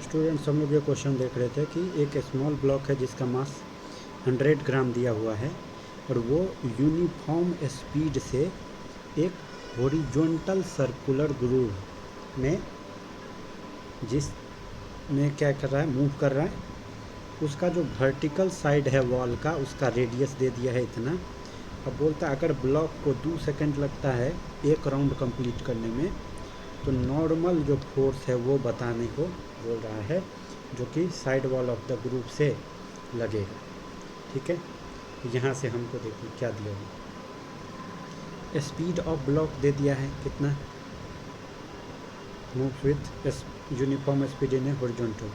Students हम लोग ये क्वेश्चन देख रहे थे कि एक स्मॉल ब्लॉक है जिसका मास 100 ग्राम दिया हुआ है और वो यूनिफॉर्म स्पीड से एक हॉरिजॉन्टल सर्कुलर ग्रूव में जिसमें क्या कर रहा है, मूव कर रहा है। उसका जो वर्टिकल साइड है वॉल का, उसका रेडियस दे दिया है इतना। अब बोलता है अगर ब्लॉक को 2 सेकंड लगता है एक राउंड कंप्लीट करने में, तो नॉर्मल जो फोर्स है वो बताने को बोल रहा है, जो कि side wall of the group से लगेगा। ठीक है, यहाँ से हमको देखिए क्या दिया हुआ, स्पीड ऑफ ब्लॉक दे दिया है कितना, move with uniform speed in A horizontal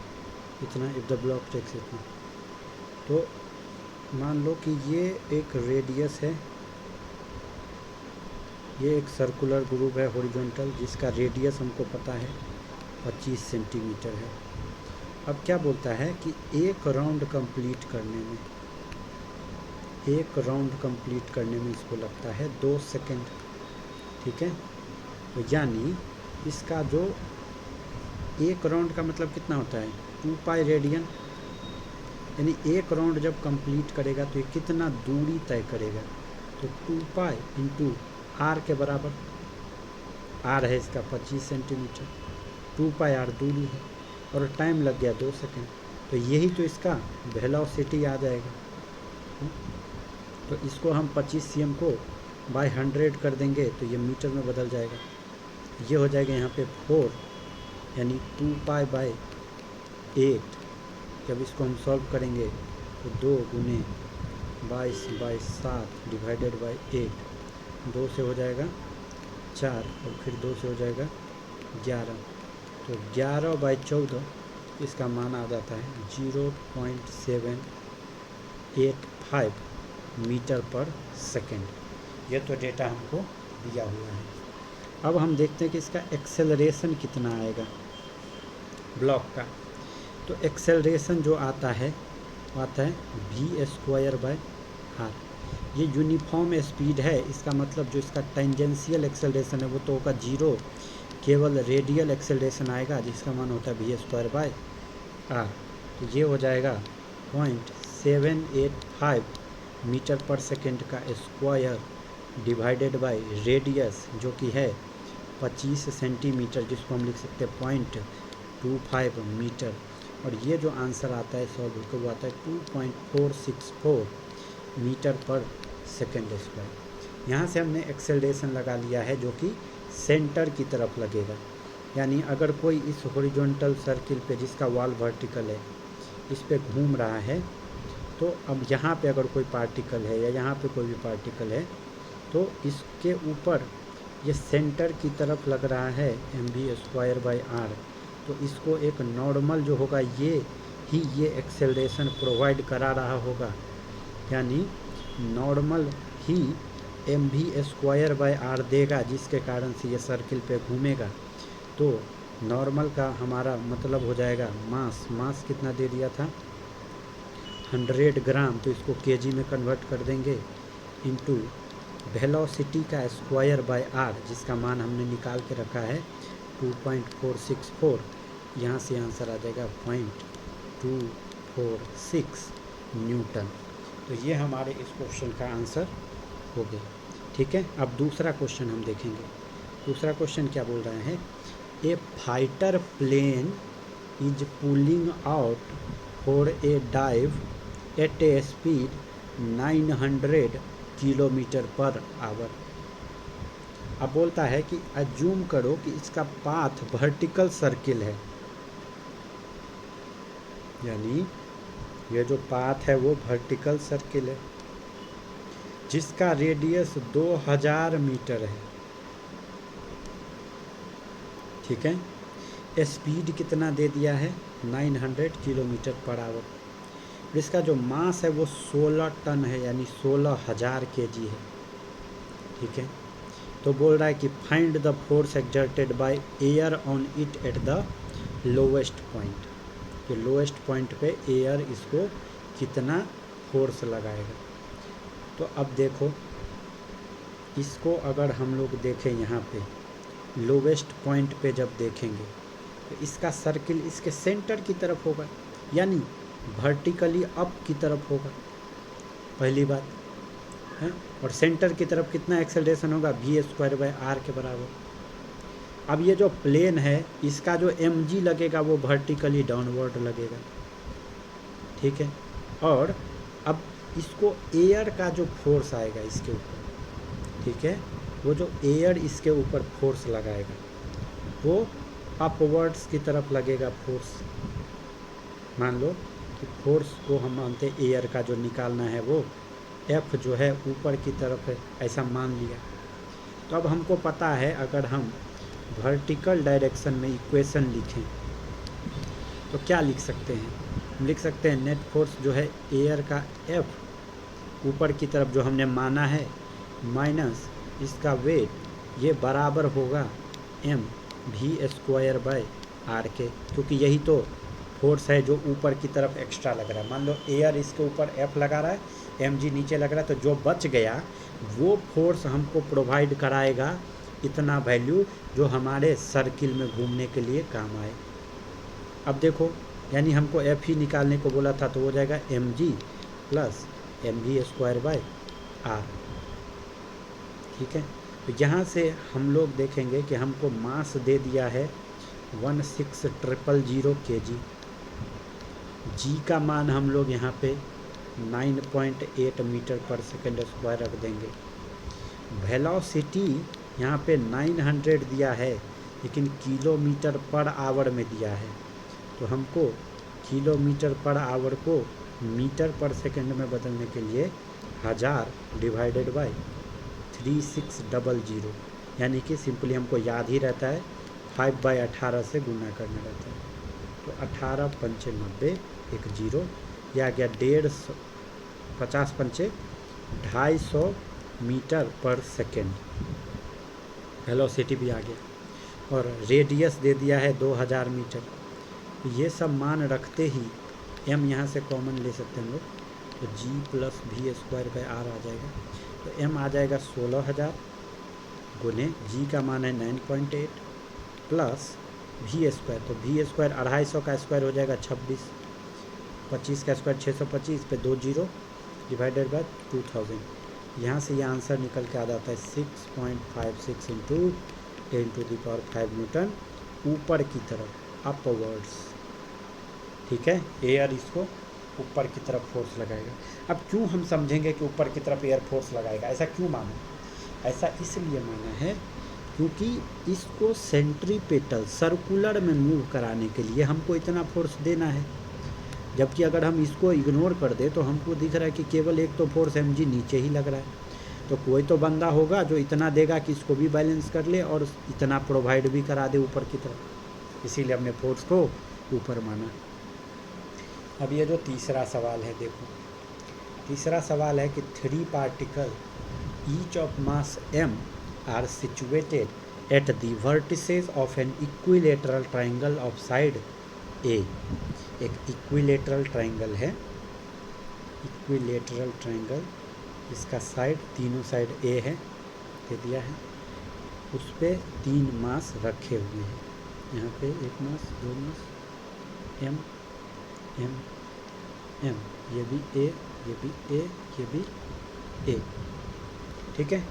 इतना, इफ द ब्लॉक टेक्स इतना। तो मान लो कि ये एक रेडियस है, ये एक सर्कुलर ग्रुप है हॉरिजॉन्टल, जिसका रेडियस हमको पता है 25 सेंटीमीटर है। अब क्या बोलता है कि एक राउंड कंप्लीट करने में इसको लगता है 2 सेकंड। ठीक है, तो यानी इसका जो एक राउंड का मतलब कितना होता है, 2 पाई रेडियन। यानी एक राउंड जब कंप्लीट करेगा तो ये कितना दूरी तय करेगा, तो 2 पाई इंटू आर के बराबर। आर है इसका 25 सेंटीमीटर, 2 पाई आर दूरी है, और टाइम लग गया 2 सेकंड। तो यही तो इसका वेलोसिटी आ जाएगा। तो इसको हम 25 cm को बाय 100 कर देंगे तो ये मीटर में बदल जाएगा। ये हो जाएगा यहाँ पे 4, यानी 2 पाई बाय 8। जब इसको हम सॉल्व करेंगे तो 2 गुने 22/7 डिवाइडेड बाई 8, 2 से हो जाएगा 4 और फिर 2 से हो जाएगा 11। तो 11/14 इसका मान आ जाता है 0.785 मीटर पर सेकेंड। ये तो डेटा हमको दिया हुआ है। अब हम देखते हैं कि इसका एक्सेलरेशन कितना आएगा ब्लॉक का। तो एक्सेलरेशन जो आता है वो आता है v²/r। ये यूनिफॉर्म स्पीड है, इसका मतलब जो इसका टेंजेंशियल एक्सेलरेशन है वो तो होगा 0, केवल रेडियल एक्सेलरेशन आएगा जिसका मान होता है v²/r। तो ये हो जाएगा 0.785 मीटर पर सेकेंड का स्क्वायर डिवाइडेड बाय रेडियस जो कि है 25 सेंटीमीटर, जिसको हम लिख सकते हैं 0.25 मीटर। और ये जो आंसर आता है सॉल्व होकर वो आता है 2.464 मीटर पर सेकेंड स्क्वायर। यहाँ से हमने एक्सेलरेशन लगा लिया है जो कि सेंटर की तरफ लगेगा। यानी अगर कोई इस हॉरिजॉन्टल सर्किल पे जिसका वॉल वर्टिकल है इस पे घूम रहा है, तो अब यहाँ पे अगर कोई पार्टिकल है या यहाँ पे कोई भी पार्टिकल है तो इसके ऊपर ये सेंटर की तरफ लग रहा है mv²/r। तो इसको एक नॉर्मल जो होगा ये एक्सेलरेशन प्रोवाइड करा रहा होगा, यानी नॉर्मल ही mv²/r देगा, जिसके कारण से ये सर्किल पे घूमेगा। तो नॉर्मल का हमारा मतलब हो जाएगा मास कितना दे दिया था 100 ग्राम, तो इसको kg में कन्वर्ट कर देंगे इनटू वेलोसिटी का स्क्वायर/r, जिसका मान हमने निकाल के रखा है 2.464। यहाँ से आंसर आ जाएगा 0.246 न्यूटन। तो ये हमारे इस क्वेश्चन का आंसर हो गया। ठीक है, अब दूसरा क्वेश्चन हम देखेंगे। दूसरा क्वेश्चन क्या बोल रहा है, a fighter plane is pulling out for a dive at a speed 900 kilometre per hour. अब बोलता है कि अज्यूम करो कि इसका पाथ वर्टिकल सर्किल है, यानी ये जो पाथ है वो वर्टिकल सर्किल है जिसका रेडियस 2000 मीटर है। ठीक है, स्पीड कितना दे दिया है 900 किलोमीटर पर आवर। इसका जो मास है वो 16 टन है, यानी 16,000 kg है। ठीक है, तो बोल रहा है कि find the force exerted by air on it at the lowest point. तो लोवेस्ट पॉइंट पे एयर इसको कितना फोर्स लगाएगा। तो अब देखो इसको अगर हम लोग देखें यहाँ पे लोवेस्ट पॉइंट पे जब देखेंगे तो इसका सर्किल इसके सेंटर की तरफ होगा, यानी वर्टिकली अप की तरफ होगा, पहली बात है। और सेंटर की तरफ कितना एक्सेलरेशन होगा, v² के बराबर। अब ये जो प्लेन है इसका जो mg लगेगा वो वर्टिकली डाउनवर्ड लगेगा, ठीक है। और अब इसको एयर का जो फोर्स आएगा इसके ऊपर, ठीक है, वो जो एयर इसके ऊपर फोर्स लगाएगा वो अपवर्ड्स की तरफ लगेगा फोर्स। मान लो कि फोर्स को हम मानते एयर का जो निकालना है वो F जो है ऊपर की तरफ है, ऐसा मान लिया। तो अब हमको पता है अगर हम वर्टिकल डायरेक्शन में इक्वेशन लिखें तो क्या लिख सकते हैं, हम लिख सकते हैं नेट फोर्स जो है एयर का F ऊपर की तरफ जो हमने माना है माइनस इसका वेट, ये बराबर होगा mv²/r के, क्योंकि यही तो फोर्स है जो ऊपर की तरफ एक्स्ट्रा लग रहा है। मान लो एयर इसके ऊपर F लगा रहा है, mg नीचे लग रहा है, तो जो बच गया वो फोर्स हमको प्रोवाइड कराएगा इतना वैल्यू जो हमारे सर्किल में घूमने के लिए काम आए। अब देखो, यानी हमको F ही निकालने को बोला था, तो हो जाएगा mg प्लस mv²/r, ठीक है। तो यहाँ से हम लोग देखेंगे कि हमको मास दे दिया है 16,000 kg, g का मान हम लोग यहाँ पे 9.8 मीटर पर सेकेंड स्क्वायर रख देंगे। वेलोसिटी यहाँ पे 900 दिया है लेकिन किलोमीटर पर आवर में दिया है, तो हमको किलोमीटर पर आवर को मीटर पर सेकेंड में बदलने के लिए 1000 डिवाइडेड बाय 3600, यानी कि सिंपली हमको याद ही रहता है 5/18 से गुना करना रहता है। तो 18 पंचे 90, एक जीरो, यह आ गया 150, 50 पंचे 250 मीटर पर सेकेंड, वेलोसिटी भी आ गया। और रेडियस दे दिया है 2000 मीटर। ये सब मान रखते ही m यहाँ से कॉमन ले सकते हैं हम लोग, तो g प्लस v² r आ जाएगा। तो m आ जाएगा 16,000 गुने g का मान है 9.8 प्लस v², तो v² 250 का स्क्वायर हो जाएगा 26, 25 का स्क्वायर 625 पे 2 जीरो डिवाइडेड बाय 2000। यहाँ से ये आंसर निकल के आ जाता है 6.56 इंटू 10⁵ न्यूटन ऊपर की तरफ, अपवर्ड्स, ठीक है। एयर इसको ऊपर की तरफ फोर्स लगाएगा। अब क्यों हम समझेंगे कि ऊपर की तरफ एयर फोर्स लगाएगा, ऐसा क्यों माना? ऐसा इसलिए माना है क्योंकि इसको सेंट्रीपेटल सर्कुलर में मूव कराने के लिए हमको इतना फोर्स देना है, जबकि अगर हम इसको इग्नोर कर दे तो हमको दिख रहा है कि केवल एक तो फोर्स mg नीचे ही लग रहा है। तो कोई तो बंदा होगा जो इतना देगा कि इसको भी बैलेंस कर ले और इतना प्रोवाइड भी करा दे ऊपर की तरफ, इसीलिए हमने फोर्स को ऊपर माना। अब ये जो तीसरा सवाल है, देखो तीसरा सवाल है कि 3 particle each of mass m are situated at the vertices of an equilateral triangle of side a। एक इक्विलेटरल ट्राइंगल है, इक्विलेटरल ट्राइंगल, इसका साइड, तीनों साइड a है, दे दिया है, उस पर 3 मास रखे हुए हैं। यहाँ पे एक मास, 2 मास, m m m, ये भी a, ये भी a, ये भी a, ठीक है।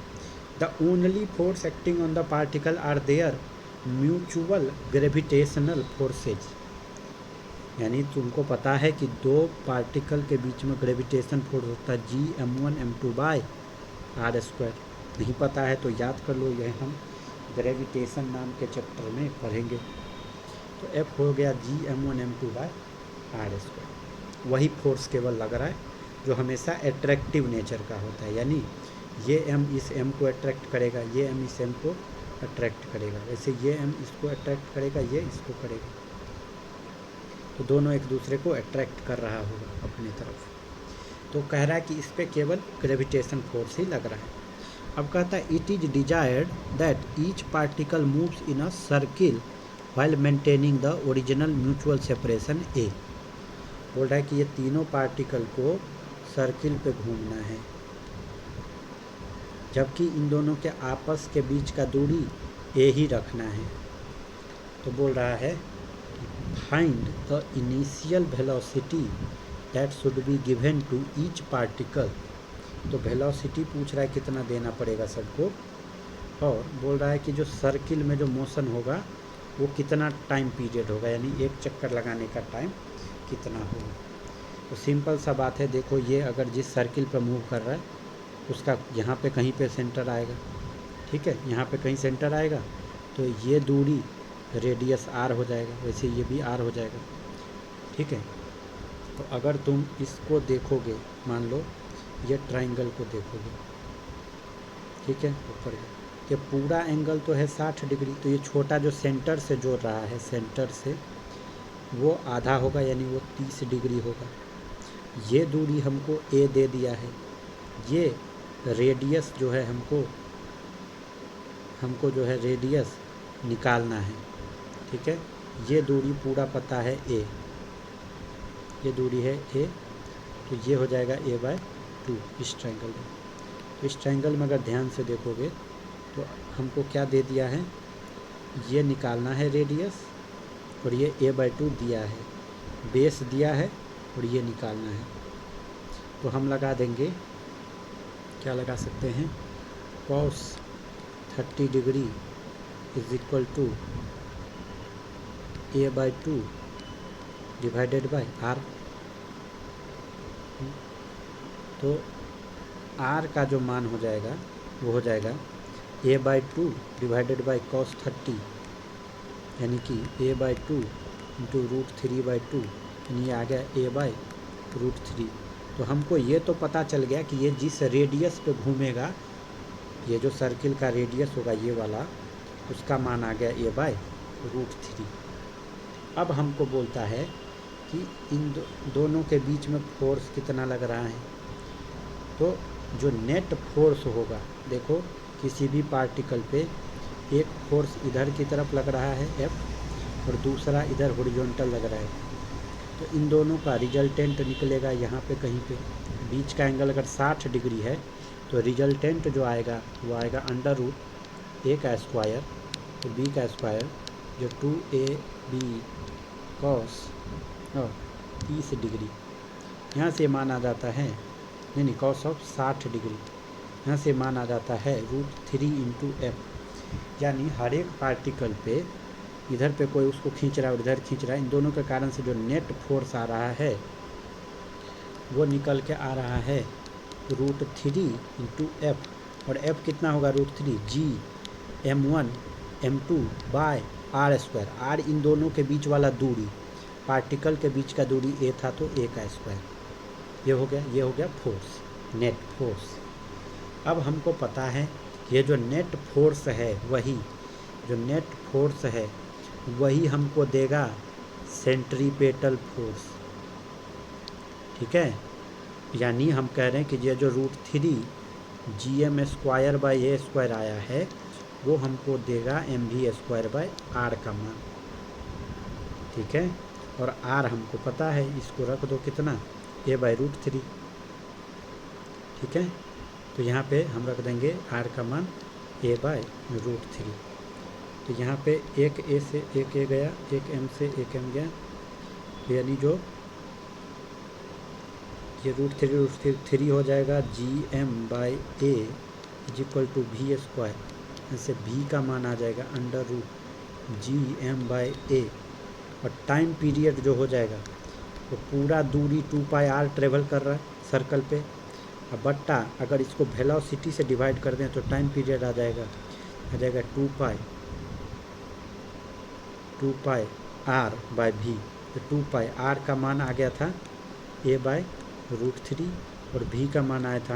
The only force acting on the particle are their mutual gravitational forces, यानी तुमको पता है कि 2 पार्टिकल के बीच में ग्रेविटेशन फोर्स होता है Gm1m2/r²। नहीं पता है तो याद कर लो, यह हम ग्रेविटेशन नाम के चैप्टर में पढ़ेंगे। तो F हो गया Gm1m2/r²। वही फोर्स केवल लग रहा है जो हमेशा एट्रैक्टिव नेचर का होता है, यानी ये m इस m को अट्रैक्ट करेगा, ये m इस m को अट्रैक्ट करेगा, वैसे ये m इसको अट्रैक्ट करेगा, ये इसको करेगा, तो दोनों एक दूसरे को अट्रैक्ट कर रहा होगा अपनी तरफ। तो कह रहा है कि इस पर केवल ग्रेविटेशन फोर्स ही लग रहा है। अब कहता है it is desired that each particle moves in a circle while maintaining the original mutual separation ए। बोल रहा है कि ये तीनों पार्टिकल को सर्किल पे घूमना है, जबकि इन दोनों के आपस के बीच का दूरी a ही रखना है। तो बोल रहा है find the initial velocity that should be given to each particle. तो वेलोसिटी पूछ रहा है कितना देना पड़ेगा सबको, और बोल रहा है कि जो सर्किल में जो मोशन होगा वो कितना टाइम पीरियड होगा, यानी एक चक्कर लगाने का टाइम कितना होगा। तो सिंपल सा बात है, देखो ये अगर जिस सर्किल पर मूव कर रहा है उसका यहाँ पे कहीं पे सेंटर आएगा, ठीक है, यहाँ पे कहीं सेंटर आएगा, तो ये दूरी रेडियस आर हो जाएगा, वैसे ये भी आर हो जाएगा, ठीक है। तो अगर तुम इसको देखोगे, मान लो ये ट्राइंगल को देखोगे, ठीक है, ऊपर ये पूरा एंगल तो है 60 डिग्री, तो ये छोटा जो सेंटर से जोड़ रहा है, सेंटर से वो आधा होगा, यानी वो 30 डिग्री होगा। ये दूरी हमको ए दे दिया है, ये रेडियस जो है हमको जो है रेडियस निकालना है, ठीक है। ये दूरी पूरा पता है ए, ये दूरी है ए, तो ये हो जाएगा a/2 इस ट्रायंगल में। तो इस ट्रायंगल में अगर ध्यान से देखोगे तो हमको क्या दे दिया है, ये निकालना है रेडियस, और ये a/2 दिया है, बेस दिया है, और ये निकालना है। तो हम लगा देंगे, क्या लगा सकते हैं, cos 30 degree is equal to a/2 divided by r। तो r का जो मान हो जाएगा वो हो जाएगा a/2 डिवाइडेड बाय cos 30, यानी कि a/2 इंटू √3/2, यानी ये आ गया a/√3। तो हमको ये तो पता चल गया कि ये जिस रेडियस पे घूमेगा, ये जो सर्किल का रेडियस होगा ये वाला, उसका मान आ गया a/√3। अब हमको बोलता है कि इन दोनों के बीच में फोर्स कितना लग रहा है। तो जो नेट फोर्स होगा, देखो किसी भी पार्टिकल पे एक फोर्स इधर की तरफ लग रहा है F, और दूसरा इधर हॉरिजॉन्टल लग रहा है। तो इन दोनों का रिजल्टेंट निकलेगा यहाँ पे कहीं पे, बीच का एंगल अगर 60 डिग्री है तो रिजल्टेंट जो आएगा वो आएगा √a का स्क्वायर, तो b का स्क्वायर, जो 2ab cos 30 डिग्री, यहाँ से मान आ जाता है, नहीं cos ऑफ 60 डिग्री, यहाँ से मान आ जाता है √3 इंटू f। यानी हर एक पार्टिकल पे इधर पे कोई उसको खींच रहा है और इधर खींच रहा है, इन दोनों के कारण से जो नेट फोर्स आ रहा है वो निकल के आ रहा है √3 इंटू एफ, और f कितना होगा √3 g m1 m2 by r square. r इन दोनों के बीच वाला दूरी, पार्टिकल के बीच का दूरी a था तो a का स्क्वायर, ये हो गया फोर्स, नेट फोर्स। अब हमको पता है ये जो नेट फोर्स है वही हमको देगा सेंट्रीपेटल फोर्स, ठीक है। यानी हम कह रहे हैं कि ये जो √3 gm² आया है वो हमको देगा mv² का मान, ठीक है। और r हमको पता है, इसको रख दो कितना, a/√3, ठीक है। तो यहाँ पे हम रख देंगे r का मान a/√3। तो यहाँ पे एक a से एक a गया, एक m से एक m गया, यानी जो ये √3 हो जाएगा gm/a is equal to v², ऐसे v का मान आ जाएगा √gm/a। और टाइम पीरियड जो हो जाएगा वो पूरा दूरी 2πr ट्रेवल कर रहा है सर्कल पे, अब बट्टा अगर इसको वेलोसिटी से डिवाइड कर दें तो टाइम पीरियड आ जाएगा 2πr/v। तो 2πr का मान आ गया था a/√3 और v का मान आया था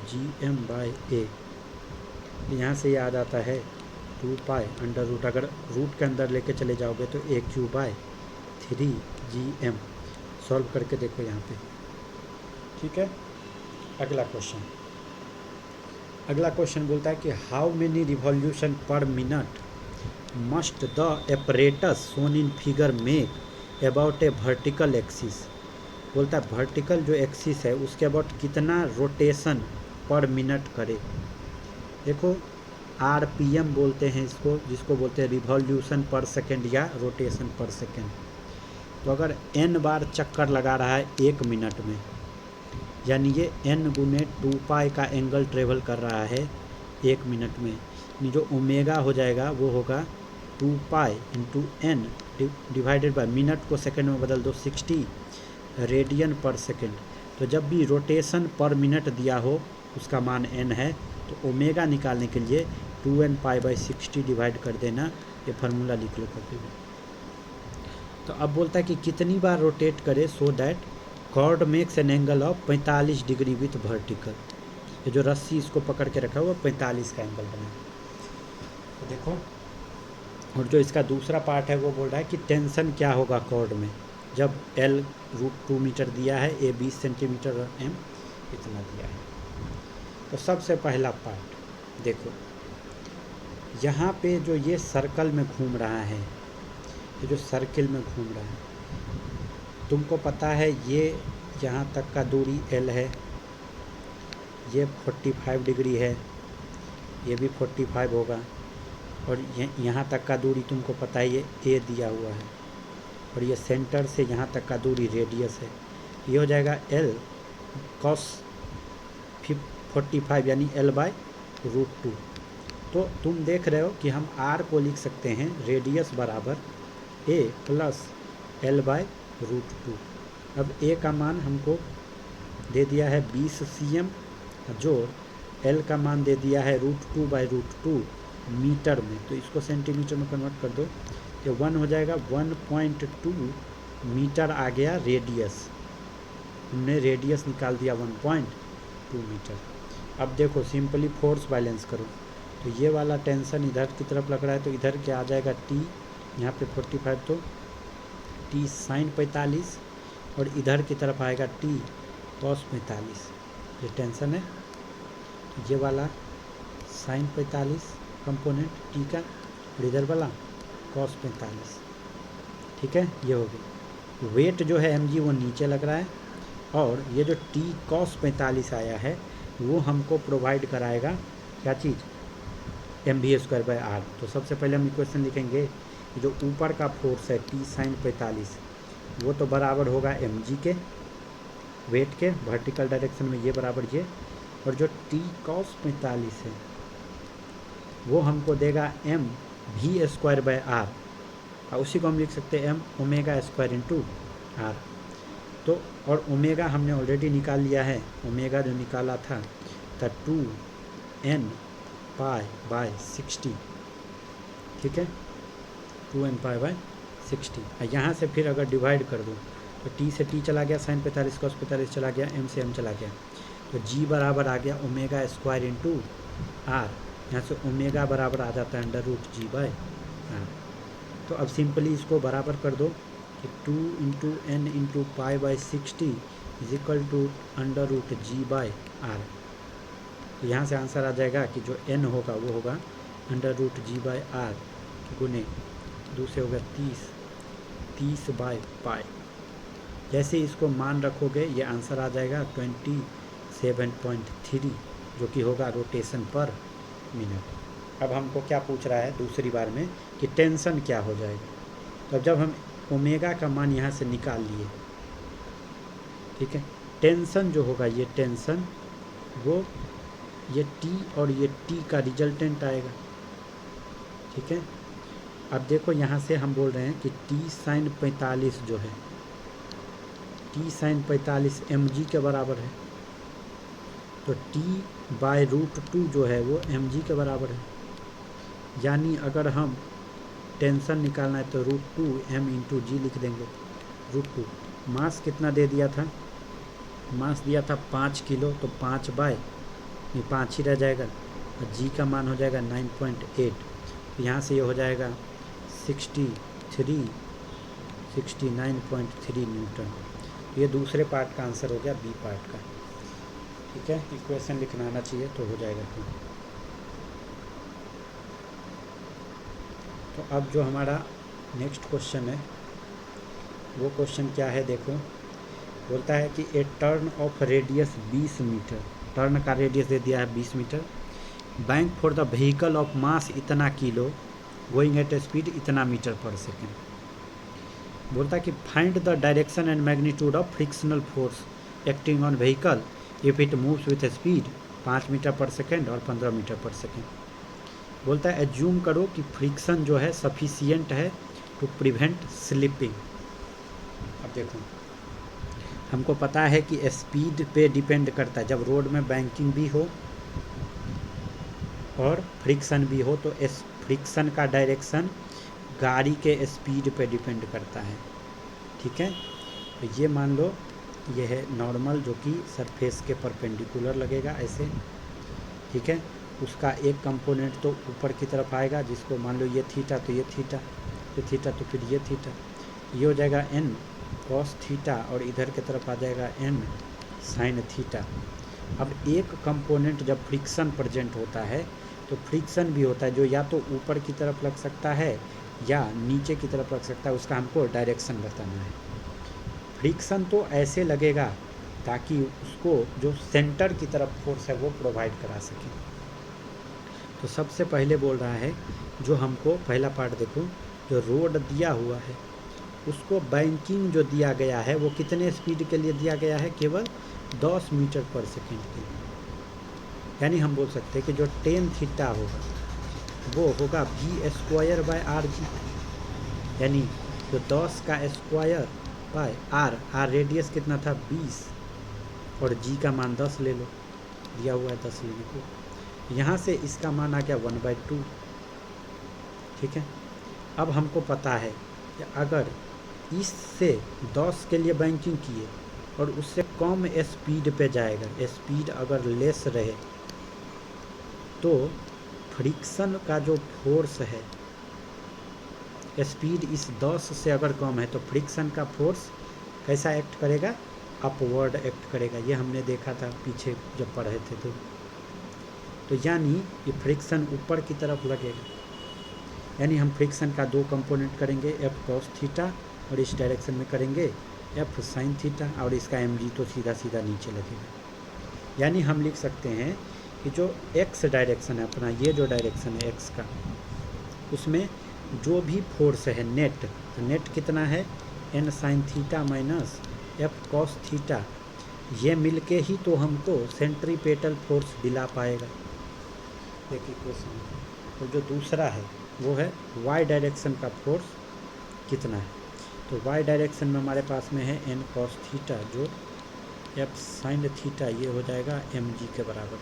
√gm/a। यहाँ से ये आ जाता है 2π, अगर रूट के अंदर लेके चले जाओगे तो aq/3gm। सॉल्व करके देखो यहाँ पे, ठीक है। अगला क्वेश्चन बोलता है कि how many revolution per minute must the apparatus shown in figure make about a vertical axis. बोलता है वर्टिकल जो एक्सिस है उसके अबाउट कितना रोटेशन पर मिनट करे। देखो आरपीएम बोलते हैं इसको, जिसको बोलते हैं रिवॉल्यूशन पर सेकेंड या रोटेशन पर सेकेंड। तो अगर n बार चक्कर लगा रहा है 1 मिनट में, यानी ये n गुने 2π का एंगल ट्रेवल कर रहा है 1 मिनट में, यानी जो ओमेगा हो जाएगा वो होगा 2π into n divided by, minute को सेकंड में बदल दो, 60 रेडियन पर सेकंड। तो जब भी रोटेशन पर मिनट दिया हो उसका मान n है, तो ओमेगा निकालने के लिए 2n/60 डिवाइड कर देना, ये फार्मूला लिख लो कभी भी। तो अब बोलता है कि कितनी बार रोटेट करे so that cord makes an angle of 45 degree with vertical. ये जो रस्सी इसको पकड़ के रखा हुआ 45 का एंगल बना। तो देखो, और जो इसका दूसरा पार्ट है वो बोल रहा है कि टेंशन क्या होगा कॉर्ड में जब L√2 मीटर दिया है, A 20 सेंटीमीटर और M इतना दिया है। तो सबसे पहला पार्ट देखो, यहाँ पे जो ये सर्कल में घूम रहा है, ये जो सर्किल में घूम रहा है, तुमको पता है ये यहाँ तक का दूरी L है, ये 45 डिग्री है, ये भी 45 होगा, और यहाँ तक का दूरी तुमको पता है ये A दिया हुआ है, और ये सेंटर से यहाँ तक का दूरी रेडियस है। ये हो जाएगा L cos 45 यानी L/√2। तो तुम देख रहे हो कि हम R को लिख सकते हैं रेडियस बराबर A प्लस L/√2। अब A का मान हमको दे दिया है 20 cm, जो L का मान दे दिया है √2/√2 मीटर में, तो इसको सेंटीमीटर में कन्वर्ट कर दो, तो 1 हो जाएगा 1.2 मीटर आ गया रेडियस। हमने रेडियस निकाल दिया 1.2 मीटर। अब देखो सिंपली फोर्स बैलेंस करो, तो ये वाला टेंशन इधर की तरफ लग रहा है, तो इधर क्या आ जाएगा T, यहाँ पे 45 तो T sin 45, और इधर की तरफ आएगा T cos 45। ये टेंशन है, ये वाला sin 45 कंपोनेंट T का, और इधर वाला cos 45। ठीक है, ये हो गया। वेट जो है mg वो नीचे लग रहा है, और ये जो T cos 45 आया है वो हमको प्रोवाइड कराएगा क्या चीज़, mv²/r। तो सबसे पहले हम इक्वेशन लिखेंगे, जो ऊपर का फोर्स है T sin 45 वो तो बराबर होगा mg के वेट के वर्टिकल डायरेक्शन में, ये बराबर ये, और जो T cos 45 है वो हमको देगा mv²/r, और उसी को हम लिख सकते हैं m⍵² r। तो और ओमेगा हमने ऑलरेडी निकाल लिया है, ओमेगा जो निकाला था 2nπ/60। ठीक है, 2nπ/60। यहाँ से फिर अगर डिवाइड कर दो तो T से T चला गया, sin 45 cos 45 चला गया, M से M चला गया, तो G बराबर आ गया ω² r। यहाँ से ओमेगा बराबर आ जाता है √g/r। तो अब सिंपली इसको बराबर कर दो कि 2 × n × π/60 = √g/r। तो यहाँ से आंसर आ जाएगा कि जो n होगा वो होगा √g/r गुने दूसरे होगा 30/π। जैसे इसको मान रखोगे ये आंसर आ जाएगा 27.3, जो कि होगा रोटेशन पर मिनट। अब हमको क्या पूछ रहा है दूसरी बार में कि टेंशन क्या हो जाएगा। तो जब हम ओमेगा का मान यहाँ से निकाल लिए, ठीक है, टेंशन जो होगा ये टेंशन वो ये T और ये T का रिजल्टेंट आएगा। ठीक है, अब देखो यहाँ से हम बोल रहे हैं कि T sin 45 जो है, T sin 45 mg के बराबर है, तो T/√2 जो है वो mg के बराबर है। यानी अगर हम टेंशन निकालना है तो √2 m × g लिख देंगे। √2 मास कितना दे दिया था, मास दिया था 5 किलो, तो 5 ही रह जाएगा, और g का मान हो जाएगा 9.8। तो यहाँ से ये हो जाएगा 69.3 न्यूटन। ये दूसरे पार्ट का आंसर हो गया, बी पार्ट का। ठीक है, इक्वेशन लिखना आना चाहिए तो हो जाएगा। तो अब जो हमारा नेक्स्ट क्वेश्चन है वो क्वेश्चन क्या है, देखो बोलता है कि a turn of radius 20 metre, turn का रेडियस दे दिया है 20 metre, bank for the vehicle of mass इतना किलो गोइंग एट स्पीड इतना मीटर पर सेकेंड। बोलता है कि find the direction and magnitude of frictional force acting on vehicle if it moves with speed 5 metre per second और 15 metre per second. बोलता है assume करो कि फ्रिक्शन जो है सफिशियंट है टू प्रिवेंट स्लिपिंग। अब देखो हमको पता है कि स्पीड पे डिपेंड करता है, जब रोड में बैंकिंग भी हो और फ्रिक्शन भी हो तो इस फ्रिक्शन का डायरेक्शन गाड़ी के स्पीड पे डिपेंड करता है। ठीक है, तो ये मान लो ये है नॉर्मल जो कि सरफेस के परपेंडिकुलर लगेगा ऐसे। ठीक है, उसका एक कंपोनेंट तो ऊपर की तरफ आएगा जिसको मान लो ये थीटा, तो ये थीटा, ये थीटा तो फिर ये थीटा, ये हो जाएगा एन कॉस थीटा और इधर की तरफ आ जाएगा एन साइन थीटा। अब एक कंपोनेंट जब फ्रिक्शन प्रेजेंट होता है तो फ्रिक्शन भी होता है जो या तो ऊपर की तरफ लग सकता है या नीचे की तरफ लग सकता है, उसका हमको डायरेक्शन बताना है। फ्रिक्शन तो ऐसे लगेगा ताकि उसको जो सेंटर की तरफ फोर्स है वो प्रोवाइड करा सके। तो सबसे पहले बोल रहा है जो हमको पहला पार्ट देखो, जो रोड दिया हुआ है उसको बैंकिंग जो दिया गया है वो कितने स्पीड के लिए दिया गया है, केवल 10 मीटर पर सेकेंड के लिए। यानी हम बोल सकते हैं कि जो 10 थीटा होगा वो होगा v square by r g, यानी जो 10 का square by r, r radius कितना था 20 और जी का मान 10 ले लो, दिया हुआ है 10 लेने को, यहाँ से इसका मान आ गया 1/2। ठीक है, अब हमको पता है कि अगर इससे 10 के लिए बैंकिंग किए और उससे कम स्पीड पे जाएगा, स्पीड अगर लेस रहे तो फ्रिक्शन का जो फोर्स है, स्पीड इस 10 से अगर कम है तो फ्रिक्शन का फोर्स कैसा एक्ट करेगा, अपवर्ड एक्ट करेगा। ये हमने देखा था पीछे जब पढ़े थे तो यानी ये फ्रिक्शन ऊपर की तरफ लगेगा। यानी हम फ्रिक्शन का दो कंपोनेंट करेंगे, एफ कॉस थीटा और इस डायरेक्शन में करेंगे एफ साइन थीटा और इसका एम जी तो सीधा सीधा नीचे लगेगा। यानी हम लिख सकते हैं कि जो एक्स डायरेक्शन है अपना, ये जो डायरेक्शन है एक्स का, उसमें जो भी फोर्स है नेट, तो नेट कितना है N sine theta minus F cos theta, ये मिलके ही तो हमको सेंट्रीपेटल फोर्स दिला पाएगा। देखिए क्वेश्चन, तो जो दूसरा है वो है वाई डायरेक्शन का फोर्स कितना है। तो वाई डायरेक्शन में हमारे पास में है एन कॉस थीटा जो एफ साइन थीटा, ये हो जाएगा एम जी के बराबर।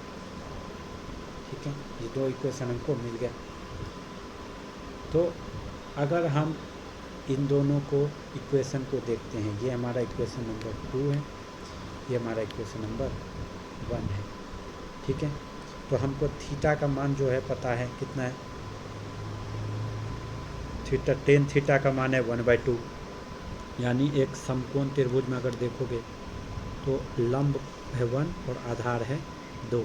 ठीक है, ये दो इक्वेशन हमको मिल गया। तो अगर हम इन दोनों को इक्वेशन को देखते हैं, ये हमारा इक्वेशन नंबर 2 है, ये हमारा इक्वेशन नंबर 1 है। ठीक है, तो हमको थीटा का मान जो है पता है कितना है, थीटा 10 थीटा का मान है 1/2। यानी एक समकोण त्रिभुज में अगर देखोगे तो लंब है 1 और आधार है 2,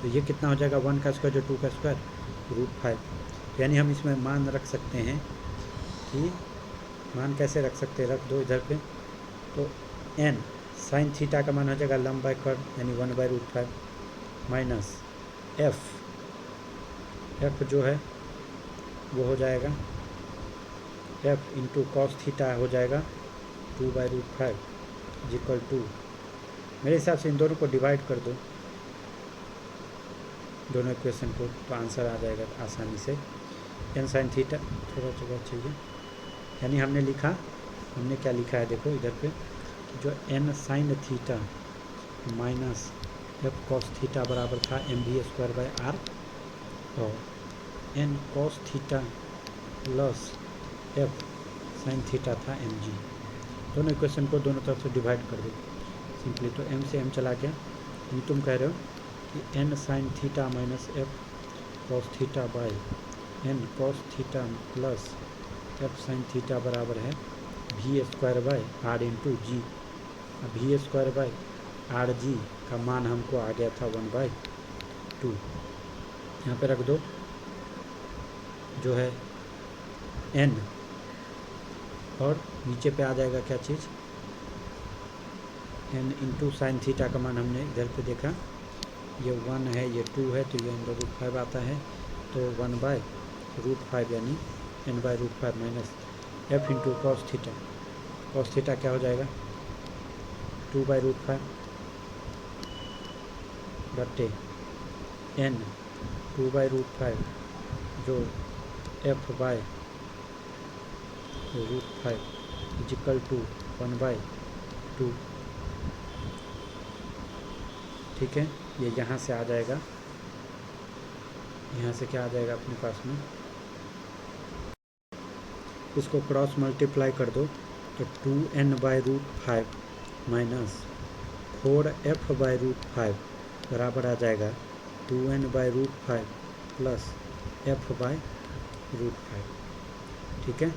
तो ये कितना हो जाएगा 1 का स्क्वायर जो 2 का स्क्वायर √5। यानी हम इसमें मान रख सकते हैं कि मान कैसे रख सकते हैं, रख दो इधर पे, तो n साइन थीटा का मान हो जाएगा लंब बाय कर्व यानी 1/√5 माइनस एफ जो है वो हो जाएगा एफ इंटू कॉस थीटा हो जाएगा 2/√5 इक्वल टू, मेरे हिसाब से इन दोनों को डिवाइड कर दो, दोनों इक्वेशन को, तो आंसर आ जाएगा आसानी से। एन साइन थीटा थोड़ा जगह चाहिए, यानी हमने लिखा, हमने क्या लिखा है देखो इधर पे, जो N sine theta minus F cos theta बराबर था mv²/r और N cos theta plus F sine theta था mg। दोनों इक्वेशन को दोनों तरफ से डिवाइड कर दो सिंपली, तो m से m चला गया। ये तुम कह रहे हो कि n sine theta minus F cos theta by N cos theta plus F sine theta बराबर है v²/r इंटू जी। अब v²/r(g) का मान हमको आ गया था 1/2, यहाँ पे रख दो जो है n, और नीचे पे आ जाएगा क्या चीज़, n इंटू साइन थीटा का मान हमने इधर पे देखा ये 1 है, ये 2 है, तो ये √5 आता है, तो 1/√5 यानी n/√5 minus f into cos theta. Cos theta क्या हो जाएगा 2/√5 बटे n 2/√5 जो f/√5 इजिकल टू 1/2। ठीक है, ये यहाँ से आ जाएगा, यहाँ से क्या आ जाएगा अपने पास में, इसको क्रॉस मल्टीप्लाई कर दो तो 2n/√5 माइनस 4f/√5 बराबर आ जाएगा 2n/√5 प्लस f/√5। ठीक है,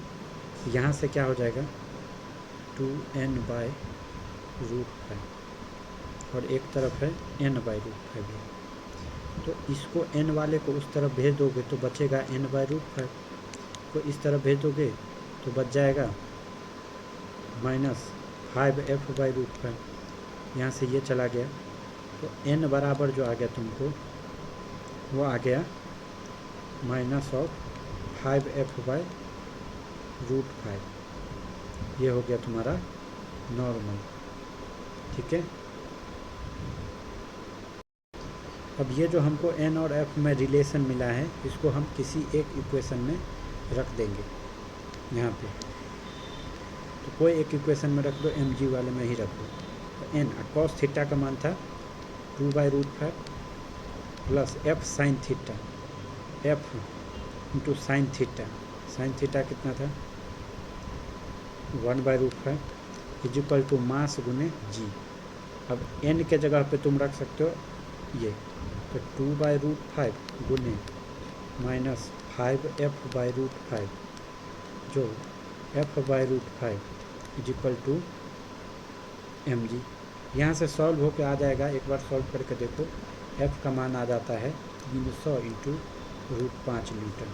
यहाँ से क्या हो जाएगा 2n/√5 और एक तरफ है n/√5 है, तो इसको n वाले को उस तरफ भेज दोगे तो बचेगा n/√5 को इस तरफ भेज दोगे तो बच जाएगा -5f/√5। यहाँ से ये चला गया तो n बराबर जो आ गया तुमको वो आ गया -5f/√5। ये हो गया तुम्हारा नॉर्मल। ठीक है, अब ये जो हमको n और f में रिलेशन मिला है इसको हम किसी एक इक्वेशन में रख देंगे यहाँ पे, तो कोई एक इक्वेशन में रख दो, mg वाले में ही रख दो। तो n कॉस थीटा का मान था 2/√5 plus f sine theta, f into sine theta, sine theta कितना था 1/√5 इजिकल टू मास गुने g। अब n के जगह पे तुम रख सकते हो ये, तो 2/√5 गुने माइनस 5f/√5 जो f/√5 इजिकल टू mg। यहाँ से सॉल्व होकर आ जाएगा, एक बार सॉल्व करके देखो, f का मान आ जाता है 300 इंटू √5 न्यूटन।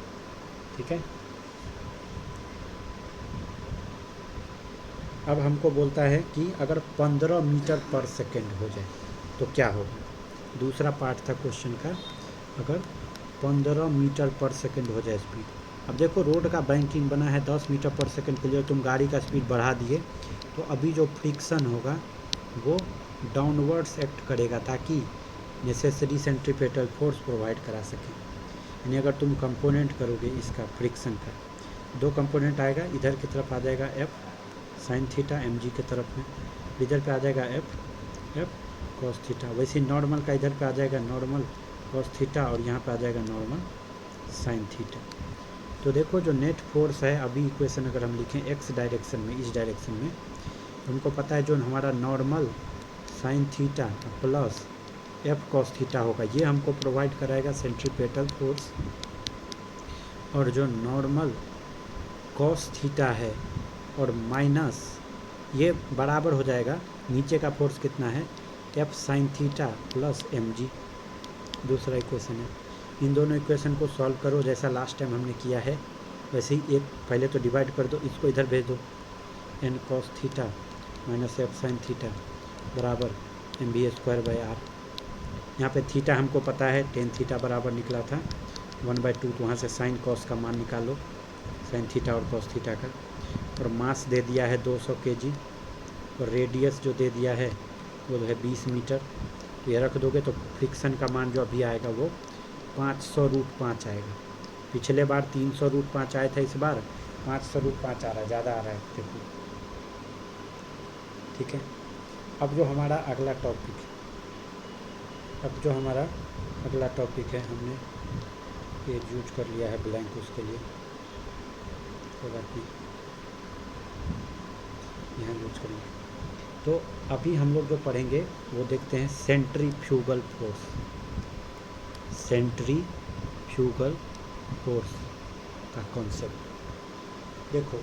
ठीक है, अब हमको बोलता है कि अगर 15 मीटर पर सेकेंड हो जाए तो क्या होगा। दूसरा पार्ट था क्वेश्चन का, अगर 15 मीटर पर सेकेंड हो जाए स्पीड। अब देखो रोड का बैंकिंग बना है 10 मीटर पर सेकेंड के लिए, तुम गाड़ी का स्पीड बढ़ा दिए तो अभी जो फ्रिक्शन होगा वो डाउनवर्ड्स एक्ट करेगा ताकि नेसेसरी सेंट्रीपेटल फोर्स प्रोवाइड करा सके। यानी अगर तुम कंपोनेंट करोगे इसका फ्रिक्शन का, दो कंपोनेंट आएगा, इधर की तरफ आ जाएगा f साइन थीटा mg के तरफ में, इधर पे आ जाएगा f कॉस थीटा। वैसे नॉर्मल का इधर पे आ जाएगा नॉर्मल कॉस थीटा और यहाँ पे आ जाएगा नॉर्मल साइन थीटा। तो देखो जो नेट फोर्स है, अभी इक्वेशन अगर हम लिखें x डायरेक्शन में, इस डायरेक्शन में, तो हमको पता है जो हमारा normal sine theta plus f cos theta होगा ये हमको प्रोवाइड कराएगा सेंट्रीपेटल फोर्स, और जो नॉर्मल कॉस थीटा है और माइनस ये बराबर हो जाएगा, नीचे का फोर्स कितना है f sine theta plus mg। दूसरा इक्वेशन है, इन दोनों इक्वेशन को सॉल्व करो जैसा लास्ट टाइम हमने किया है वैसे ही। एक पहले तो डिवाइड कर दो, इसको इधर भेज दो, n cos theta minus f sign theta बराबर mv²/r। यहाँ पे थीटा हमको पता है टेन थीटा बराबर निकला था 1/2, तो वहाँ से साइन कॉस का मान निकालो, साइन थीटा और कॉस थीटा का। और मास दे दिया है 200 kg और रेडियस जो दे दिया है वो है 20 मीटर, तो ये रख दोगे तो फ्रिक्शन का मान जो अभी आएगा वो 500√5 आएगा। पिछले बार 300√5 आया था, इस बार 500√5 आ रहा है, ज़्यादा आ रहा है देखो। ठीक है, अब जो हमारा अगला टॉपिक है, हमने पेज यूज कर लिया है ब्लैंक उसके लिए, कोई बात नहीं, यहाँ यूज करेंगे। तो अभी हम लोग जो पढ़ेंगे वो देखते हैं सेंट्रीफ्यूगल फोर्स। सेंट्रीफ्यूगल फोर्स का कॉन्सेप्ट देखो,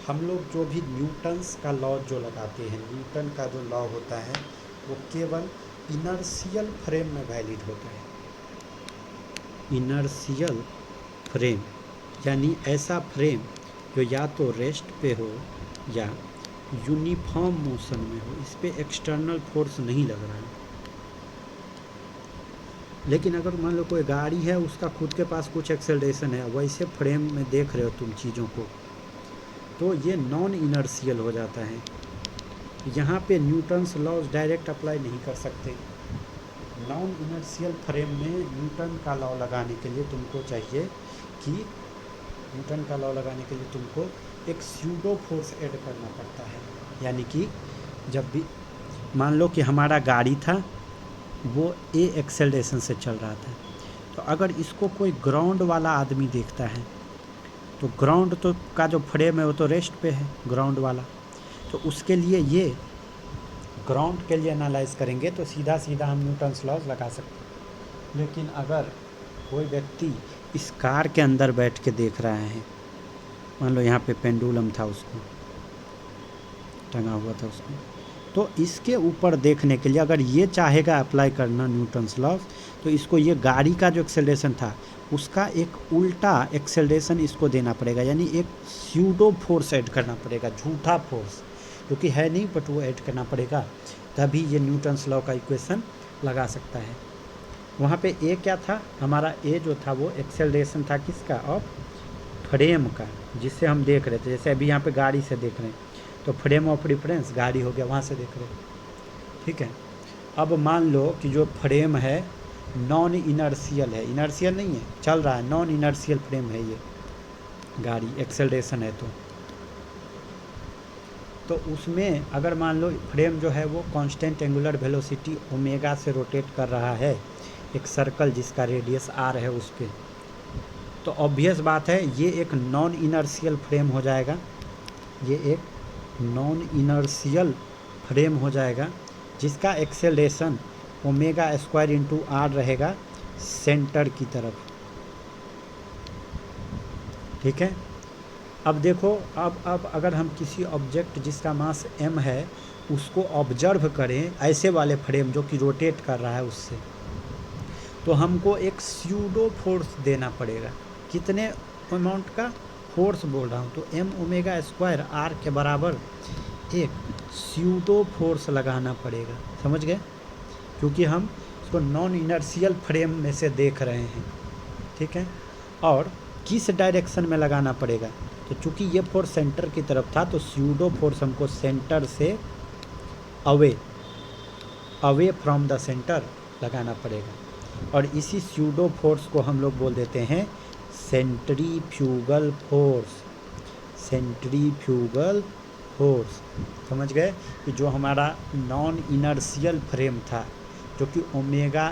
हम लोग जो भी न्यूटन्स का लॉ जो लगाते हैं, न्यूटन का जो लॉ होता है वो केवल इनर्शियल फ्रेम में वैलिड होता है। इनर्शियल फ्रेम यानी ऐसा फ्रेम जो या तो रेस्ट पे हो या यूनिफॉर्म मोशन में हो, इस पर एक्सटर्नल फोर्स नहीं लग रहा है। लेकिन अगर मान लो कोई गाड़ी है, उसका खुद के पास कुछ एक्सेलरेशन है, वैसे फ्रेम में देख रहे हो तुम चीज़ों को, तो ये नॉन इनर्शियल हो जाता है। यहाँ पे न्यूटन्स लॉज डायरेक्ट अप्लाई नहीं कर सकते। नॉन इनर्शियल फ्रेम में न्यूटन का लॉ लगाने के लिए तुमको चाहिए कि न्यूटन का लॉ लगाने के लिए तुमको एक स्यूडो फोर्स ऐड करना पड़ता है। यानी कि जब भी मान लो कि हमारा गाड़ी था, वो ए एक्सेलरेशन से चल रहा था, तो अगर इसको कोई ग्राउंड वाला आदमी देखता है, तो ग्राउंड तो का जो फ्रेम है वो तो रेस्ट पे है, ग्राउंड वाला, तो उसके लिए ये ग्राउंड के लिए एनालाइज करेंगे तो सीधा सीधा हम न्यूटन्स लॉज लगा सकते हैं। लेकिन अगर कोई व्यक्ति इस कार के अंदर बैठ के देख रहा है, मान लो यहाँ पे पेंडुलम था, उसको टंगा हुआ था उसको, तो इसके ऊपर देखने के लिए अगर ये चाहेगा अप्लाई करना न्यूटन्स लॉज, तो इसको ये गाड़ी का जो एक्सेलरेशन था उसका एक उल्टा एक्सेलरेशन इसको देना पड़ेगा, यानी एक स्यूडो फोर्स ऐड करना पड़ेगा, झूठा फोर्स, क्योंकि है नहीं बट वो ऐड करना पड़ेगा, तभी ये न्यूटन्स लॉ का इक्वेशन लगा सकता है। वहाँ पे ए क्या था हमारा, ए जो था वो एक्सेलरेशन था किसका, ऑफ फ्रेम का, जिससे हम देख रहे थे। जैसे अभी यहाँ पे गाड़ी से देख रहे हैं, तो फ्रेम ऑफ रेफरेंस गाड़ी हो गया, वहाँ से देख रहे हैं, ठीक है। अब मान लो कि जो फ्रेम है नॉन इनर्शियल है, इनर्शियल नहीं है, चल रहा है, नॉन इनर्शियल फ्रेम है ये गाड़ी, एक्सेलरेशन है, तो उसमें अगर मान लो फ्रेम जो है वो कांस्टेंट एंगुलर वेलोसिटी ओमेगा से रोटेट कर रहा है एक सर्कल जिसका रेडियस आर है उस पर, तो ऑब्वियस बात है ये एक नॉन इनर्शियल फ्रेम हो जाएगा, ये एक नॉन इनर्शियल फ्रेम हो जाएगा जिसका acceleration omega square into r रहेगा सेंटर की तरफ, ठीक है। अब देखो, अब अगर हम किसी ऑब्जेक्ट जिसका मास m है उसको ऑब्जर्व करें ऐसे वाले फ्रेम जो कि रोटेट कर रहा है उससे, तो हमको एक स्यूडो फोर्स देना पड़ेगा। कितने अमाउंट का फोर्स बोल रहा हूँ, तो m ओमेगा स्क्वायर r के बराबर एक स्यूडो फोर्स लगाना पड़ेगा, समझ गए, क्योंकि हम इसको नॉन इनर्शियल फ्रेम में से देख रहे हैं, ठीक है। और किस डायरेक्शन में लगाना पड़ेगा, तो चूंकि ये फोर्स सेंटर की तरफ था, तो स्यूडो फोर्स हमको सेंटर से अवे फ्रॉम द सेंटर लगाना पड़ेगा, और इसी स्यूडो फोर्स को हम लोग बोल देते हैं सेंट्रीफ्यूगल फोर्स, सेंट्रीफ्यूगल फोर्स, समझ गए। कि जो हमारा नॉन इनर्शियल फ्रेम था जो कि ओमेगा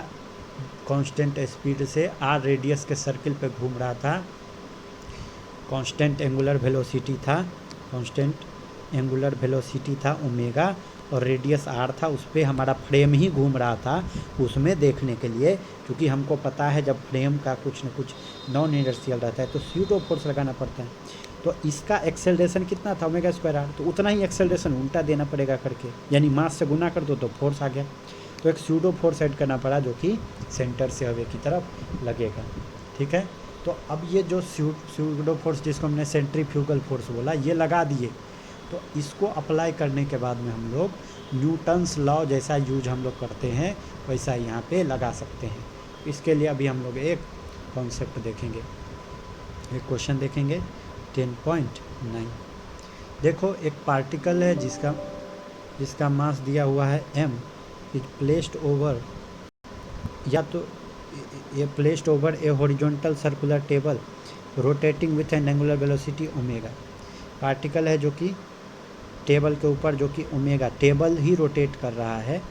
कांस्टेंट स्पीड से आर रेडियस के सर्किल पे घूम रहा था, कांस्टेंट एंगुलर वेलोसिटी था, कांस्टेंट एंगुलर वेलोसिटी था ओमेगा, और रेडियस आर था, उस पर हमारा फ्रेम ही घूम रहा था, उसमें देखने के लिए, क्योंकि हमको पता है जब फ्रेम का कुछ न कुछ नॉन इनर्शियल रहता है तो स्यूडो फोर्स लगाना पड़ता है। तो इसका एक्सेलरेशन कितना था ओमेगा स्क्वायर आर, तो उतना ही एक्सेलरेशन उल्टा देना पड़ेगा करके, यानी मास से गुना कर दो तो फोर्स आ गया, तो एक स्यूडो फोर्स ऐड करना पड़ा जो कि सेंटर से अवे की तरफ लगेगा, ठीक है। तो अब ये जो स्यूडो फोर्स जिसको हमने सेंट्रीफ्यूगल फोर्स बोला, ये लगा दिए, तो इसको अप्लाई करने के बाद में हम लोग न्यूटन्स लॉ जैसा यूज हम लोग करते हैं वैसा यहाँ पे लगा सकते हैं। इसके लिए अभी हम लोग एक कॉन्सेप्ट देखेंगे, एक क्वेश्चन देखेंगे 10.9। देखो, एक पार्टिकल है जिसका मास दिया हुआ है m, इज प्लेस्ड ओवर, या तो ये placed over A horizontal circular table rotating with an angular velocity omega. Particle है जो कि टेबल के ऊपर, जो कि ओमेगा, टेबल ही रोटेट कर रहा है,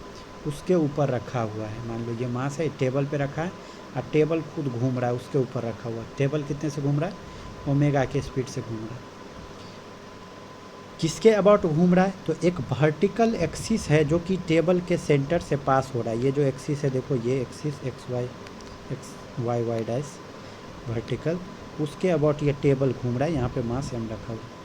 उसके ऊपर रखा हुआ है। मान लो ये मास है, टेबल पे रखा है और टेबल खुद घूम रहा है, उसके ऊपर रखा हुआ है। टेबल कितने से घूम रहा है, ओमेगा के स्पीड से घूम रहा है। किसके अबाउट घूम रहा है, तो एक वर्टिकल एक्सिस है जो कि टेबल के सेंटर से पास हो रहा है। ये जो एक्सिस है देखो, ये axis X Y Y dash vertical, उसके अबाउट ये टेबल घूम रहा है, यहाँ पे मास m रखा हुआ है।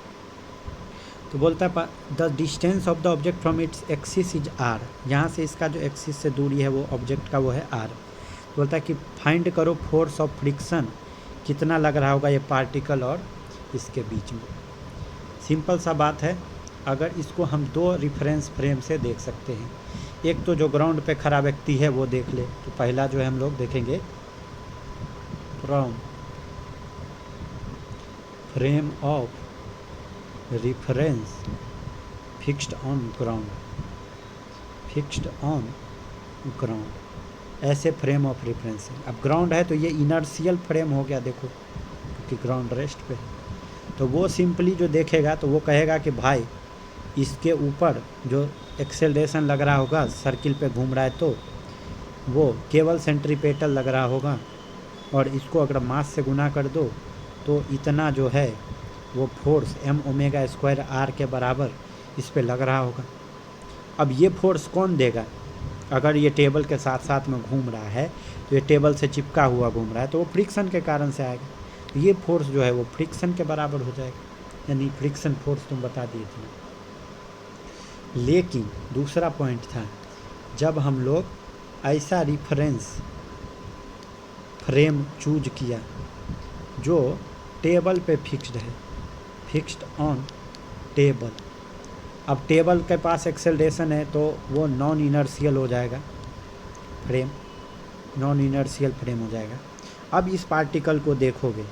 तो बोलता है the distance of the object from its axis is r, यहाँ से इसका जो एक्सिस से दूरी है वो ऑब्जेक्ट का वो है r। तो बोलता है कि फाइंड करो फोर्स ऑफ फ्रिक्शन, कितना लग रहा होगा ये पार्टिकल और इसके बीच में। सिंपल सा बात है, अगर इसको हम दो रिफरेंस फ्रेम से देख सकते हैं, एक तो जो ग्राउंड पे खड़ा व्यक्ति है वो देख ले। तो पहला जो है हम लोग देखेंगे from frame of reference fixed on ground, fixed on ground, ऐसे फ्रेम ऑफ रेफरेंस है। अब ग्राउंड है तो ये इनर्शियल फ्रेम हो गया, देखो क्योंकि ग्राउंड रेस्ट पे है। तो वो सिंपली जो देखेगा तो वो कहेगा कि भाई इसके ऊपर जो एक्सेलरेशन लग रहा होगा, सर्किल पे घूम रहा है तो वो केवल सेंट्रीपेटल लग रहा होगा, और इसको अगर मास से गुना कर दो तो इतना जो है वो force m omega square r के बराबर इस पे लग रहा होगा। अब ये फोर्स कौन देगा? अगर ये टेबल के साथ साथ में घूम रहा है तो ये टेबल से चिपका हुआ घूम रहा है तो वो फ्रिक्शन के कारण से आएगा। तो ये फोर्स जो है वो फ्रिक्शन के बराबर हो जाएगा, यानी फ्रिक्शन फोर्स तुम बता दिए थे। लेकिन दूसरा पॉइंट था, जब हम लोग ऐसा रिफरेंस फ्रेम चूज किया जो टेबल पे फिक्स्ड है, फिक्स्ड ऑन टेबल। अब टेबल के पास एक्सेलरेशन है तो वो नॉन इनर्शियल हो जाएगा फ्रेम, नॉन इनर्शियल फ्रेम हो जाएगा। अब इस पार्टिकल को देखोगे,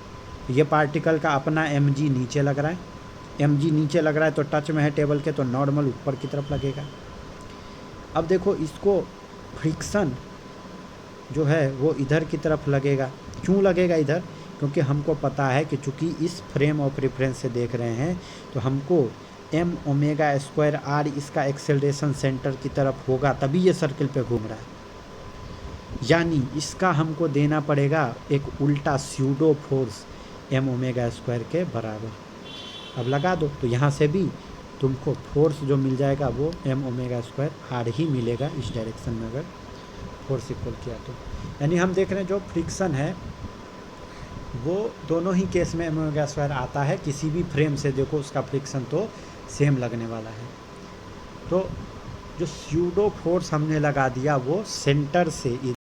ये पार्टिकल का अपना mg नीचे लग रहा है, mg नीचे लग रहा है तो टच में है टेबल के, तो नॉर्मल ऊपर की तरफ लगेगा। अब देखो इसको फ्रिक्शन जो है वो इधर की तरफ लगेगा। क्यों लगेगा इधर? क्योंकि हमको पता है कि चूँकि इस फ्रेम ऑफ रेफरेंस से देख रहे हैं तो हमको m ओमेगा स्क्वायर आर इसका एक्सेलरेशन सेंटर की तरफ होगा, तभी ये सर्किल पे घूम रहा है। यानी इसका हमको देना पड़ेगा एक उल्टा pseudo force m omega square के बराबर। अब लगा दो तो यहाँ से भी तुमको फोर्स जो मिल जाएगा वो m ओमेगा स्क्वायर आर ही मिलेगा इस डायरेक्शन में अगर फोर्स इक्वल किया तो। यानी हम देख रहे हैं जो फ्रिक्शन है वो दोनों ही केस में m ओमेगा स्क्वायर आता है। किसी भी फ्रेम से देखो उसका फ्रिक्शन तो सेम लगने वाला है। तो जो स्यूडो फोर्स हमने लगा दिया वो सेंटर से